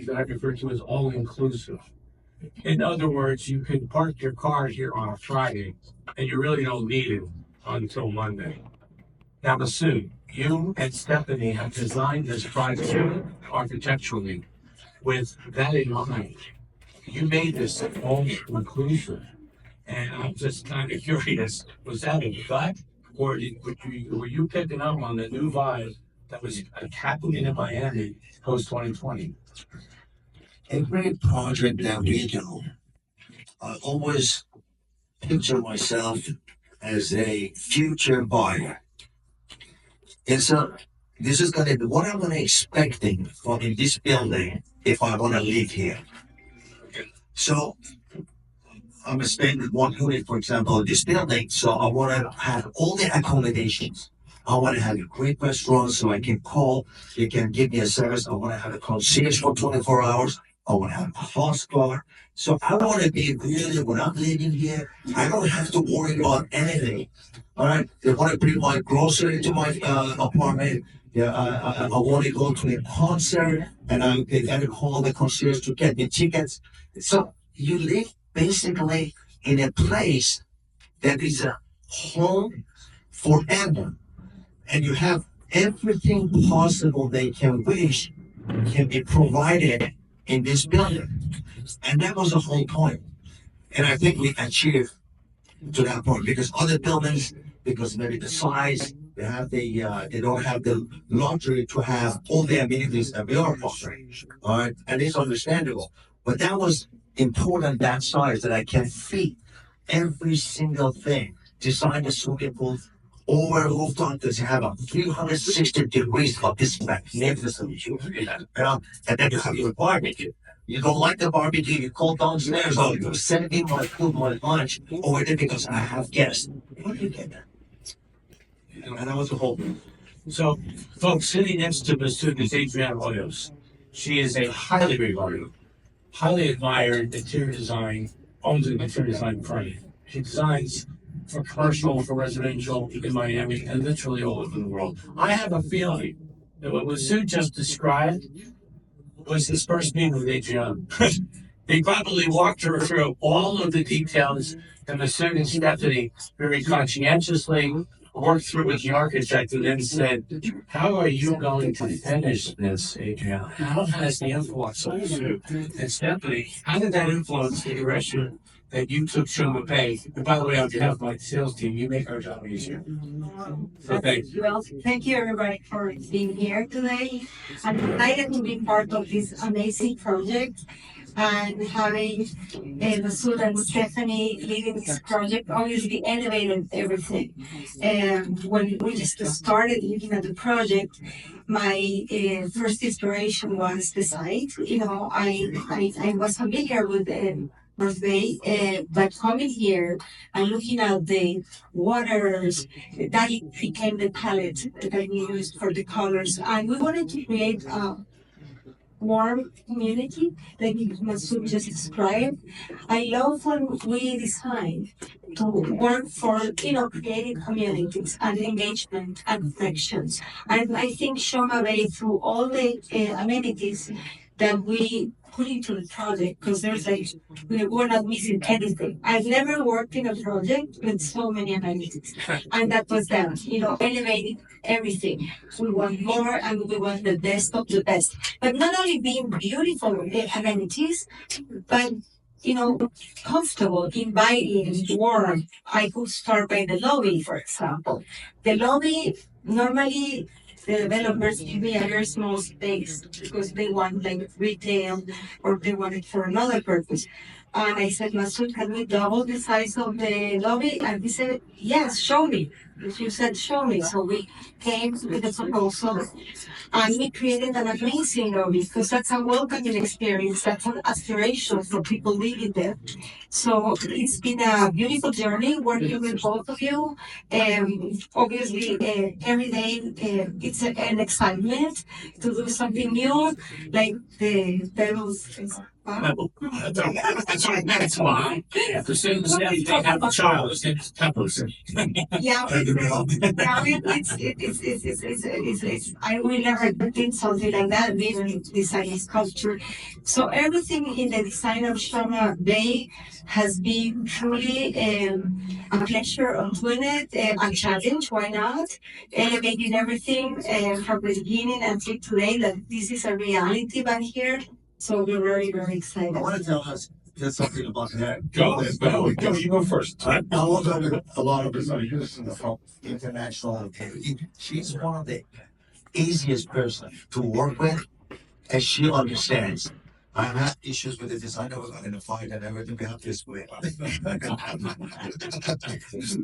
that I refer to as all-inclusive. In other words, you can park your car here on a Friday, and you really don't need it until Monday. Now, Masoud, you and Stephanie have designed this project architecturally with that in mind. You made this all inclusive, and I'm just kind of curious: was that a gut, or were you picking up on the new vibe that was happening in Miami post 2020? Every project that we do, I always picture myself as a future buyer. And so this is gonna be what I'm gonna expecting from in this building if I wanna live here. So I'm gonna spend 1 unit, for example, in this building. So I wanna have all the accommodations. I wanna have a great restaurant so I can call, they can give me a service. I wanna have a concierge for 24 hours. I wanna have a house car. So I wanna be really, when I'm living here, I don't have to worry about anything. All right, they want to bring my grocery to my apartment. Yeah, I want to go to a concert, and they got to call the concierge to get me tickets. So you live basically in a place that is a home forever, and you have everything possible they can wish can be provided in this building, and that was the whole point. And I think we achieved to that point because other buildings, because maybe the size, they don't have the luxury to have all the amenities that we are offering. All right, and it's understandable. But that was important, that size, that I can fit every single thing. Design the swimming pool over rooftop to have a 360 degrees of this magnificent view. And then you have your barbecue. You don't like the barbecue, you call downstairs, oh, you send me my food, my lunch over there because I have guests. How do you get that? And that was the whole. So, folks, sitting next to Masoud is Adriana Hoyos. She is a highly regarded, highly admired interior design, owns an interior design firm. She designs for commercial, for residential in Miami, and literally all over the world. I have a feeling that what Masoud just described was his first meeting with Adriana. They probably walked her through all of the details, and Masoud and Stephanie very conscientiously worked through with the architect and then said, how are you going to finish this, Adriana? How has the influence on you? And Stephanie, how did that influence the direction that you took Shoma Bay? And by the way, on behalf of my sales team, you make our job easier. So thank you. Well, thank you everybody for being here today. I'm excited to be part of this amazing project and having Masoud and Stephanie leading this project obviously elevated everything. And when we just started looking at the project, my first inspiration was the site. You know, I was familiar with the North Bay, but coming here and looking at the waters, that became the palette that we used for the colors. And we wanted to create a warm community, like Masoud just described. I love when we design to work for, creating communities and engagement and connections. And I think Shoma Bay, through all the amenities that we put into the project, because there's we're not missing anything. I've never worked in a project with so many amenities. And that was them, elevating everything. We want more and we want the best of the best. But not only being beautiful amenities, but comfortable, inviting, warm. I could start by the lobby, for example. The lobby, normally the developers give me a very small space because they want retail or they want it for another purpose. And I said, Masoud, can we double the size of the lobby? And he said, yes, show me. She said, show me. So we came with a proposal and we created an amazing lobby because that's a welcoming experience. That's an aspiration for people living there. So it's been a beautiful journey working with both of you. Obviously, every day it's an excitement to do something new, like the That's right, that's why. The same as if they have a child, his name is Peppers. Yeah, I will never did something like that, even designing sculpture. So everything in the design of Shoma Bay has been truly a pleasure of doing it, a challenge, why not? Elevating everything from the beginning until today, that this is a reality back here. So we're very, very excited. I want to tell us just something about that. Go, you go first. I love that a lot of us are using the from international. She's one of the easiest person to work with, and she understands. I had issues with the designer. We got in a fight and everything. We have this way. No,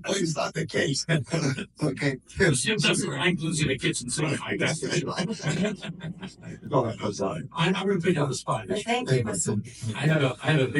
it's not the case. Okay. Jim doesn't like losing a kitchen sink like that. Go ahead, I'm sorry. I'm really big on the spot. Thank you, Masoud. I have a big